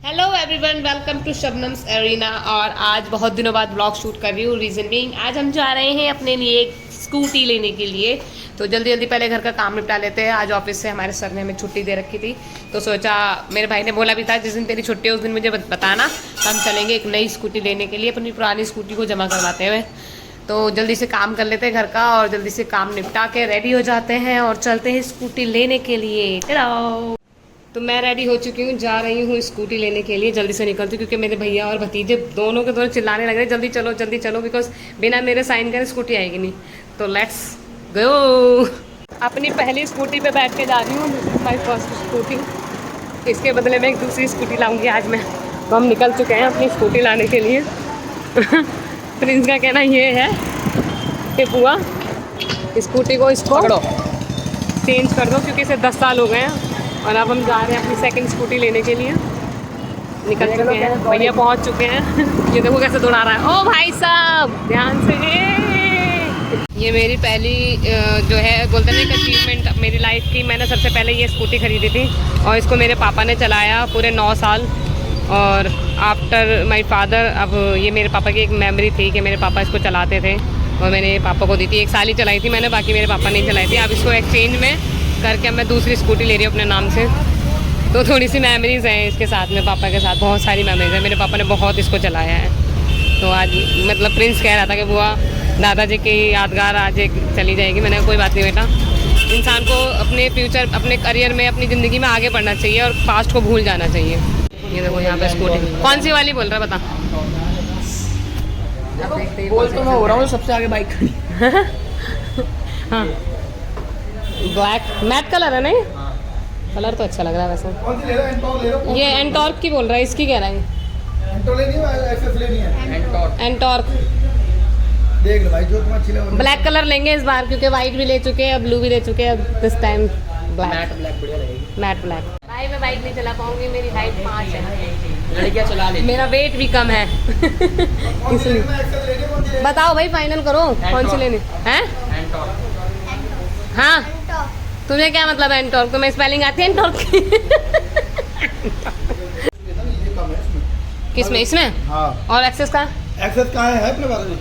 Hello everyone, welcome to Shabnam's arena. और आज बहुत दिनों बाद ब्लॉग शूट कर रही हूँ। रीज़न बीइंग आज हम जा रहे हैं अपने लिए एक स्कूटी लेने के लिए। तो जल्दी जल्दी पहले घर का काम निपटा लेते हैं। आज ऑफिस से हमारे सर ने हमें छुट्टी दे रखी थी, तो सोचा, मेरे भाई ने बोला भी था जिस दिन तेरी छुट्टी है उस दिन मुझे बताना, हम चलेंगे एक नई स्कूटी लेने के लिए, अपनी पुरानी स्कूटी को जमा करवाते हुए। तो जल्दी से काम कर लेते हैं घर का और जल्दी से काम निपटा के रेडी हो जाते हैं और चलते हैं स्कूटी लेने के लिए। चलो, तो मैं रेडी हो चुकी हूँ, जा रही हूँ स्कूटी लेने के लिए। जल्दी से निकलती हूँ क्योंकि मेरे भैया और भतीजे दोनों के दोनों चिल्लाने लग रहे जल्दी चलो, बिकॉज बिना मेरे साइन करे स्कूटी आएगी नहीं। तो लेट्स गो। अपनी पहली स्कूटी पे बैठ के जा रही हूँ, माई फर्स्ट स्कूटी। इसके बदले में एक दूसरी स्कूटी लाऊंगी आज मैं। तो हम निकल चुके हैं अपनी स्कूटी लाने के लिए। प्रिंस का कहना ये है कि बुआ स्कूटी को इसको चेंज कर दो क्योंकि इसे 10 साल हो गए हैं। और अब हम जा रहे हैं अपनी सेकंड स्कूटी लेने के लिए। निकल चुके हैं, भैया पहुंच चुके हैं। ये देखो कैसे दौड़ा रहा है। ओ भाई साहब ध्यान से। ये मेरी पहली जो है बोलते हैं ना अचीवमेंट मेरी लाइफ की। मैंने सबसे पहले ये स्कूटी खरीदी थी और इसको मेरे पापा ने चलाया पूरे 9 साल। और आफ्टर माई फादर, अब ये मेरे पापा की एक मेमोरी थी कि मेरे पापा इसको चलाते थे और मैंने पापा को दी थी। 1 साल ही चलाई थी मैंने, बाकी मेरे पापा नहीं चलाई थी। अब इसको एक्सचेंज में करके मैं दूसरी स्कूटी ले रही हूँ अपने नाम से। तो थोड़ी सी मेमोरीज़ हैं इसके साथ में, पापा के साथ बहुत सारी मेमोरीज़ हैं। मेरे पापा ने बहुत इसको चलाया है। तो आज मतलब प्रिंस कह रहा था कि बुआ दादाजी की यादगार आज एक चली जाएगी। मैंने कोई बात नहीं बेटा, इंसान को अपने फ्यूचर, अपने करियर में, अपनी ज़िंदगी में आगे बढ़ना चाहिए और पास्ट को भूल जाना चाहिए। ये देखो यहाँ पे स्कूटी कौन सी वाली बोल रहा है बता। बोल तो मैं हो रहा हूँ सबसे आगे बाइक खड़ी। हाँ, ब्लैक मैट कलर है नहीं? कलर तो अच्छा लग रहा है वैसे। कौन सी ले रहा है? एंटॉर्क ले रहा है? ये एंटॉर्क की बोल रहा है, इसकी कह रहा है। एंटॉर्क लेनी है, एक्सेस लेनी है? एंटॉर्क देख लो भाई जो तुम्हें अच्छी लगे। ब्लैक कलर लेंगे इस बार क्योंकि वाइट भी ले चुके हैं, अब ब्लू भी ले चुके हैं, अब दिस टाइम ब्लैक। ब्लैक बढ़िया लगेगी। Matte black. भाई मैं बाइक नहीं चला पाऊंगी, मेरी हाइट 5 है। लड़कियां चला ले। मेरा वेट भी कम है। कौन सी लेनी है? एक्सेस लेनी है? कौन सी लेनी है? बताओ भाई, फाइनल करो कौन सी लेनी है। हाँ, तुम्हें क्या मतलब है एंटॉर्क? तुम्हें स्पेलिंग आती है एंटॉर्क की? ये कम है इसमें। किसमें? इसमें? हाँ, और एक्सेस का? एक्सेस कहाँ है अपने पास में?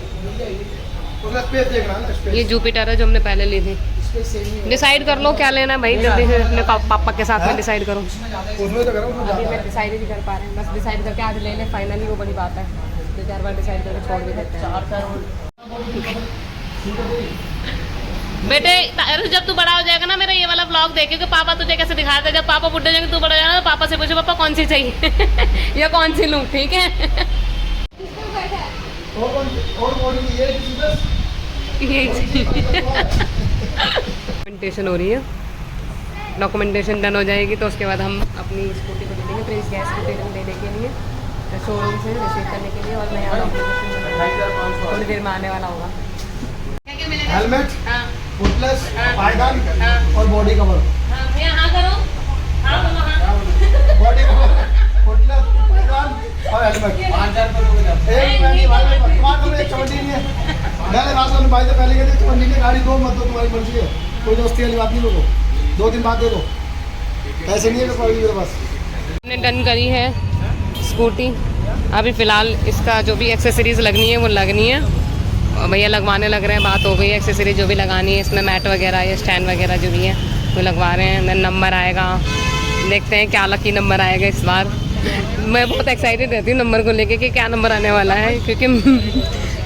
उसका स्पेस देखना है ना, स्पेस। ये जुपिटर है जो हमने पहले ली थी। डिसाइड कर लो क्या लेना है भाई, जल्दी से अपने पापा के साथ में डिसाइड करो। उसमें तो करो, उसमें अभी ज्यादा मैं है। डिसाइड ही नहीं कर पा रहे हैं, बस डिसाइड करके आज ले लें फाइनली, वो बड़ी बात है। 2-4 बार डिसाइड करके छोड़ भी देते हैं। बेटे अरे जब तू बड़ा हो जाएगा ना, मेरा ये वाला ब्लॉग देखे कि पापा तुझे कैसे दिखाते हैं। जब पापा बुढ़े हो जाएंगे, तू बड़ा हो जाएगा, तो पापा से पूछो पापा कौन सी चाहिए या कौन सी लूँ, ठीक है? और बॉडी ये बस डॉक्यूमेंटेशन हो रही है। डॉक्यूमेंटेशन डन हो जाएगी तो उसके बाद हम अपनी स्कूटी को देंगे प्रिंस गैस स्कूटी लेने के लिए, शोरूम से रिसीव करने के लिए। और मैं थोड़ी देर में आने वाला होगा। हेलमेट, हाँ फुटलेस, हाँ। पायदान हाँ। और बॉडी कवर। हाँ भैया, हाँ करो, हाँ बोलो हाँ। बॉडी कवर, फुटलेस, पायदान और हेलमेट। 5000 रुपये लोगे आप। एक नहीं भाई, तुम्हारे तो एक 70 नहीं है। मैंने बात करने भाई से पहले कहते 70 की गाड़ी दो मत दो, तुम्हारी मर्जी है, कोई दोस्ती वाली बात नहीं। लोगों 2 दिन बाद दे दो, पैसे नहीं है तो पड़ी मेरे पास। हमने डन करी है स्कूटी। अभी फ़िलहाल इसका जो भी एक्सेसरीज़ लगनी है वो लगनी है और भैया लगवाने लग रहे हैं। बात हो गई है एक्सेसरी जो भी लगानी है, इसमें मैट वगैरह या स्टैंड वगैरह जो भी है वो लगवा रहे हैं। देन नंबर आएगा, देखते हैं क्या लकी नंबर आएगा इस बार। मैं बहुत एक्साइटेड रहती हूँ नंबर को लेके कि क्या नंबर आने वाला है, क्योंकि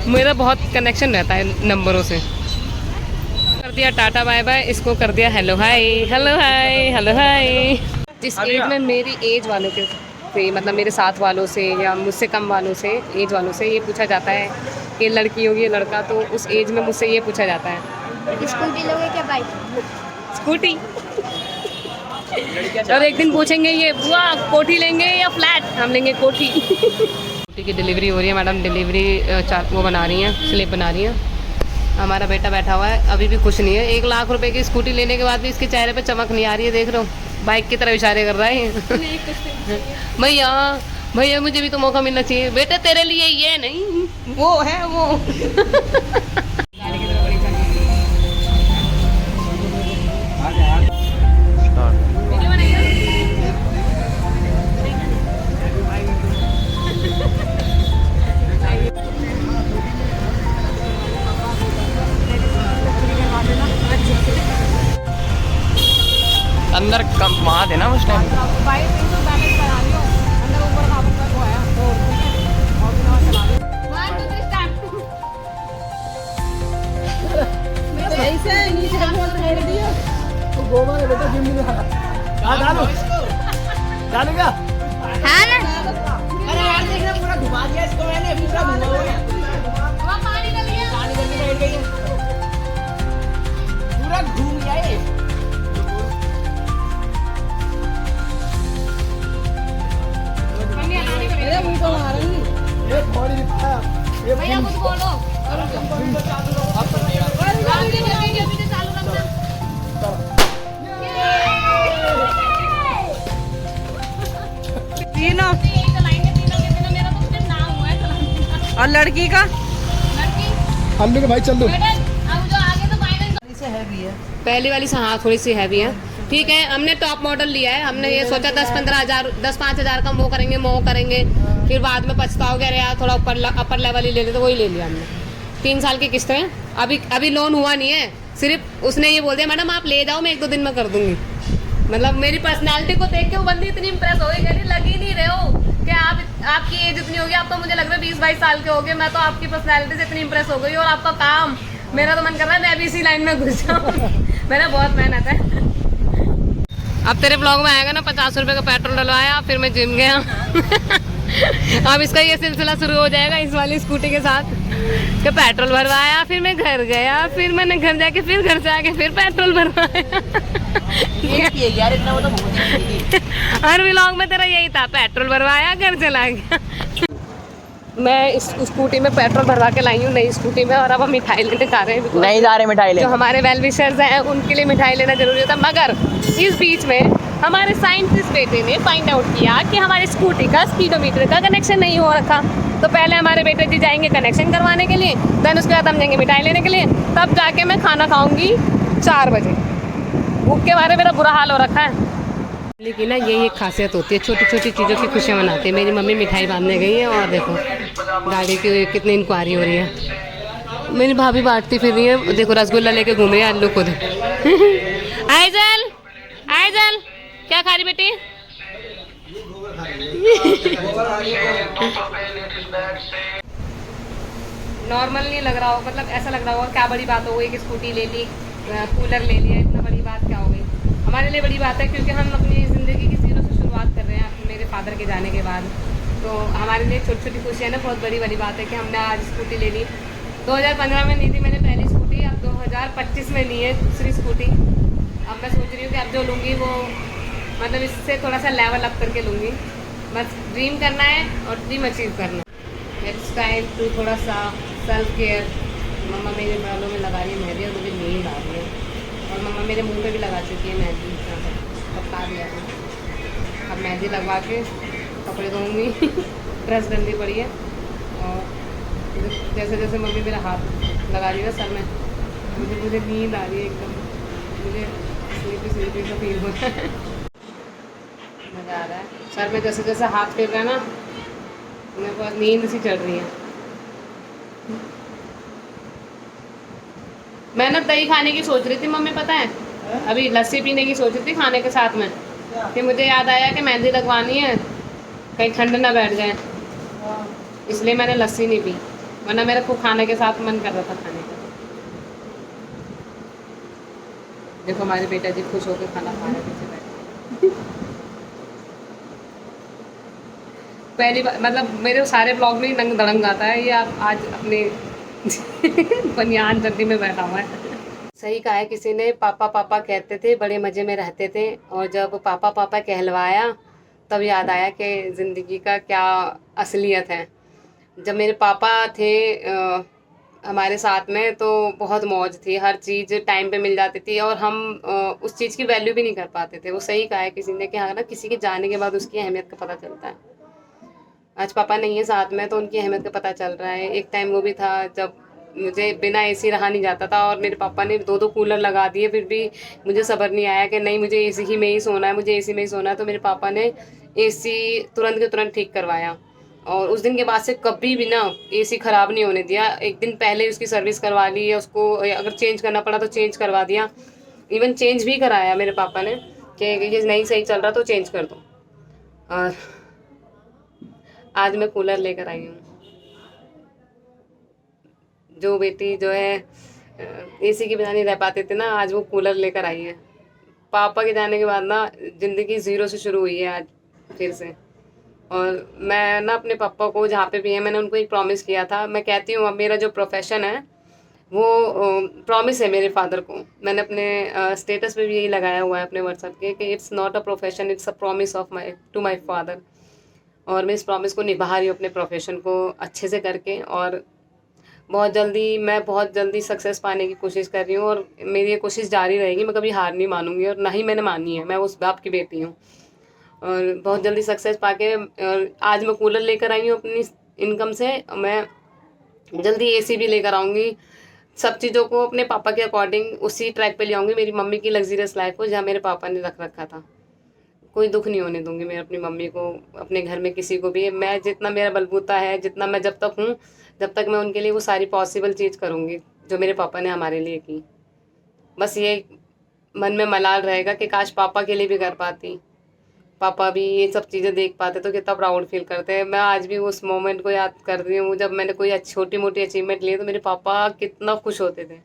मेरा बहुत कनेक्शन रहता है नंबरों से। कर दिया टाटा बाय बाय, इसको कर दिया hello hi, hello hi, hello hi. जिस एज में मेरी एज वालों के से, मतलब मेरे साथ वालों से या मुझसे कम वालों से, एज वालों से ये पूछा जाता है कि लड़की होगी या लड़का, तो उस एज में मुझसे ये पूछा जाता है स्कूटी लोगे क्या बाइक? स्कूटी। और एक दिन पूछेंगे ये बुआ कोठी लेंगे या फ्लैट? हम लेंगे कोठी। स्कूटी की डिलीवरी हो रही है मैडम, डिलीवरी वो बना रही हैं, स्लिप बना रही हैं। हमारा बेटा बैठा हुआ है, अभी भी खुश नहीं है। 1 लाख रुपए की स्कूटी लेने के बाद भी इसके चेहरे पे चमक नहीं आ रही है, देख रहे हो, बाइक की तरफ इशारे कर रहा है। भैया भैया मुझे भी तो मौका मिलना चाहिए। बेटे तेरे लिए ये नहीं, वो है वो। अंदर कम वहाँ थे ना उस टाइम। भाई 300 बैलेंस करा लियो अंदर ऊपर खाबू का वो है तो और बिना चला लियो 1 2 3 स्टार्ट सही से नीचे बोल रहे दियो तो गोवा ने बेटा जिम में कहा डालो डालो क्या हां ना अरे यार देखना पूरा घुमा दिया इसको मैंने, पूरा घुमा हुआ है। वहां पानी डाल लिया पानी करके बैठ गई है। पूरा घूम गया ये। मेरे मुंह को मार रही ये बॉडी दिखाया ये भैया कुछ बोलो गाड़ी में आएंगे अभी से चालू रखना तीनों चलाएंगे तीनों के तीनों मेरा तो सिर्फ नाम हुआ है चलाने का और लड़की का लड़की अन्नू के भाई चल दो बेटा अब जो आगे तो फाइनल से हैवी है। पहली वाली हाँ थोड़ी सी हैवी है। ठीक है हमने टॉप मॉडल लिया है, हमने ये सोचा 10-15 हज़ार 10-5 हज़ार का मोह करेंगे फिर बाद में पछताओगे अरे यार थोड़ा अपर लेवल ही ले लेते, वही ले लिया हमने। 3 साल की किस्त है, अभी लोन हुआ नहीं है, सिर्फ उसने ये बोल दिया मैडम आप ले जाओ मैं 1-2 दिन में कर दूंगी। मतलब मेरी पर्सनैलिटी को देख के वो बंदी इतनी इंप्रेस हो गई, कह रही लग ही नहीं रहे हो कि आपकी एज इतनी होगी, आप तो मुझे लग रहा है 20-22 साल के हो गए, मैं तो आपकी पर्सनैलिटी से इतनी इंप्रेस हो गई और आपका काम, मेरा तो मन कर रहा है मैं भी इसी लाइन में घुस जाऊँ। मैंने बहुत मेहनत है। अब तेरे ब्लॉग में आएगा ना 50 रुपए का पेट्रोल डलवाया फिर मैं जिम गया। अब इसका ये सिलसिला शुरू हो जाएगा इस वाली स्कूटी के साथ कि पेट्रोल भरवाया फिर मैं घर गया फिर मैंने घर जाके फिर घर से आके फिर पेट्रोल भरवाया। यार इतना वो तो बहुत है। हर व्लॉग में तेरा यही था, पेट्रोल भरवाया घर चला गया। मैं इस स्कूटी में पेट्रोल भरवा के लाई हूँ नई स्कूटी में और अब हम मिठाई लेने जा रहे हैं। नहीं जा रहे मिठाई ले। जो हमारे वेल विशर्स हैं उनके लिए मिठाई लेना जरूरी होता, मगर इस बीच में हमारे साइंटिस्ट बेटे ने फाइंड आउट किया कि हमारी स्कूटी का स्पीडोमीटर का कनेक्शन नहीं हो रखा। तो पहले हमारे बेटे जी जाएंगे कनेक्शन करवाने के लिए, देन उसके बाद हम जाएंगे मिठाई लेने के लिए, तब जाके मैं खाना खाऊंगी 4 बजे। भूख के बारे मेरा बुरा हाल हो रखा है। लेकिन ना यही एक खासियत होती है, छोटी छोटी चीज़ों की खुशियाँ मनाते हैं। मेरी मम्मी मिठाई बांधने गई है और देखो गाड़ी की कितनी इंक्वायरी हो रही है। मेरी भाभी बांटती फिर रही है, देखो रसगुल्ला लेके घूम रही है आलू को। आइजल आइजल क्या खा रही बेटी? नॉर्मल नहीं लग रहा हो, मतलब ऐसा लग रहा होगा क्या बड़ी बात हो गई कि स्कूटी ले ली, कूलर ले लिया, इतना बड़ी बात क्या हो गई? हमारे लिए बड़ी बात है क्योंकि हम अपनी ज़िंदगी की 0 से शुरुआत कर रहे हैं मेरे फादर के जाने के बाद। तो हमारे लिए छोटी छोटी खुशियाँ ना बहुत बड़ी बात है कि हमने आज स्कूटी ले ली। 2015 में ली थी मैंने पहली स्कूटी, अब 2025 में ली है दूसरी स्कूटी। अब मैं सोच रही हूँ कि अब जो लूँगी वो मतलब इससे थोड़ा सा लेवल अप करके लूँगी। बस ड्रीम करना है और ड्रीम अचीव करना है। इट्स टाइम टू थोड़ा सा सेल्फ केयर। मम्मा मेरे बालों में लगा रही है मेहंदी और मुझे नींद आ रही है, और मम्मा मेरे मुंह पे भी लगा चुकी है मेहंदी, पका दिया है। अब मेहंदी लगवा के कपड़े धोऊंगी। ड्रेस गंदी पड़ी है और जैसे जैसे मम्मी मेरा हाथ लगा रही है सर में, मुझे नींद आ रही है एकदम, मुझे स्लीपी सा फील होता है। मज़ा आ रहा है सर में जैसे जैसे हाथ फेर रहा है ना, मेरे पास नींद सी चढ़ रही है। मैं ना दही खाने की सोच रही थी मम्मी, पता है अभी लस्सी पीने की सोच रही थी खाने के साथ में, कि मुझे याद आया कि मेहंदी लगवानी है कहीं ठंड ना बैठ जाए, इसलिए मैंने लस्सी नहीं पी, वरना मेरे को खाने के साथ मन कर रहा था खाने का। देखो हमारे बेटा जी खुश होकर खाना खा रहे पीछे बैठ। पहली बार मतलब मेरे सारे ब्लॉग में नंग दड़ंग आता है, ये आप आज अपने बनियान जल्दी में बैठा हुआ है। सही कहा है किसी ने, पापा पापा कहते थे बड़े मज़े में रहते थे, और जब पापा पापा कहलवाया तब याद आया कि ज़िंदगी का क्या असलियत है। जब मेरे पापा थे हमारे साथ में तो बहुत मौज थी, हर चीज़ टाइम पे मिल जाती थी और हम उस चीज़ की वैल्यू भी नहीं कर पाते थे। वो सही कहा है किसी ने कि हाँ ना, किसी के जाने के बाद उसकी अहमियत का पता चलता है। आज पापा नहीं है साथ में तो उनकी अहमियत का पता चल रहा है। एक टाइम वो भी था जब मुझे बिना एसी रहा नहीं जाता था, और मेरे पापा ने 2-2 कूलर लगा दिए, फिर भी मुझे सब्र नहीं आया कि नहीं मुझे एसी ही में ही सोना है, मुझे एसी में ही सोना है। तो मेरे पापा ने एसी तुरंत के तुरंत ठीक करवाया, और उस दिन के बाद से कभी भी ना एसी ख़राब नहीं होने दिया। एक दिन पहले उसकी सर्विस करवा ली, उसको अगर चेंज करना पड़ा तो चेंज करवा दिया, इवन चेंज भी कराया मेरे पापा ने। कि ये नहीं सही चल रहा तो चेंज कर दो। और आज मैं कूलर लेकर आई हूँ। जो बेटी जो है एसी के बिना नहीं रह पाते थे ना, आज वो कूलर लेकर आई है। पापा के जाने के बाद ना ज़िंदगी ज़ीरो से शुरू हुई है आज फिर से। और मैं ना अपने पापा को जहाँ पे भी है, मैंने उनको एक प्रॉमिस किया था। मैं कहती हूँ अब मेरा जो प्रोफेशन है वो प्रॉमिस है मेरे फादर को। मैंने अपने स्टेटस पे भी यही लगाया हुआ है अपने व्हाट्सएप के कि it's not a profession, it's a promise of my to my father. और मैं इस प्रॉमिस को निभा रही हूँ अपने प्रोफेशन को अच्छे से करके। और बहुत जल्दी सक्सेस पाने की कोशिश कर रही हूँ और मेरी ये कोशिश जारी रहेगी। मैं कभी हार नहीं मानूंगी और ना ही मैंने मानी है। मैं उस बाप की बेटी हूँ और बहुत जल्दी सक्सेस पाके और आज मैं कूलर लेकर आई हूँ अपनी इनकम से। मैं जल्दी एसी भी लेकर आऊँगी। सब चीज़ों को अपने पापा के अकॉर्डिंग उसी ट्रैक पे ले आऊँगी, मेरी मम्मी की लग्जरियस लाइफ को जहाँ मेरे पापा ने रख रखा था। कोई दुख नहीं होने दूंगी मैं अपनी मम्मी को, अपने घर में किसी को भी। मैं जितना मेरा बलबूता है, जितना मैं जब तक हूँ, जब तक मैं उनके लिए वो सारी पॉसिबल चीज़ करूँगी जो मेरे पापा ने हमारे लिए की। बस ये मन में मलाल रहेगा कि काश पापा के लिए भी कर पाती, पापा भी ये सब चीज़ें देख पाते तो कितना प्राउड फील करते हैं। मैं आज भी उस मोमेंट को याद कर रही हूँ जब मैंने कोई छोटी मोटी अचीवमेंट ली तो मेरे पापा कितना खुश होते थे।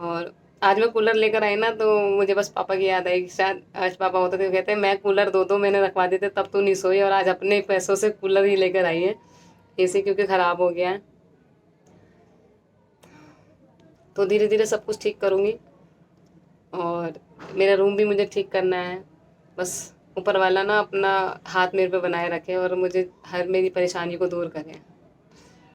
और आज मैं कूलर लेकर आई ना तो मुझे बस पापा की याद आई। शायद आज पापा होते थे कहते हैं मैं कूलर दो मैंने रखवा देते तब तू नहीं सोई, और आज अपने पैसों से कूलर ही लेकर आई है। एसी क्योंकि ख़राब हो गया है तो धीरे धीरे सब कुछ ठीक करूँगी। और मेरा रूम भी मुझे ठीक करना है। बस ऊपर वाला ना अपना हाथ मेरे पे बनाए रखे और मुझे हर मेरी परेशानी को दूर करे।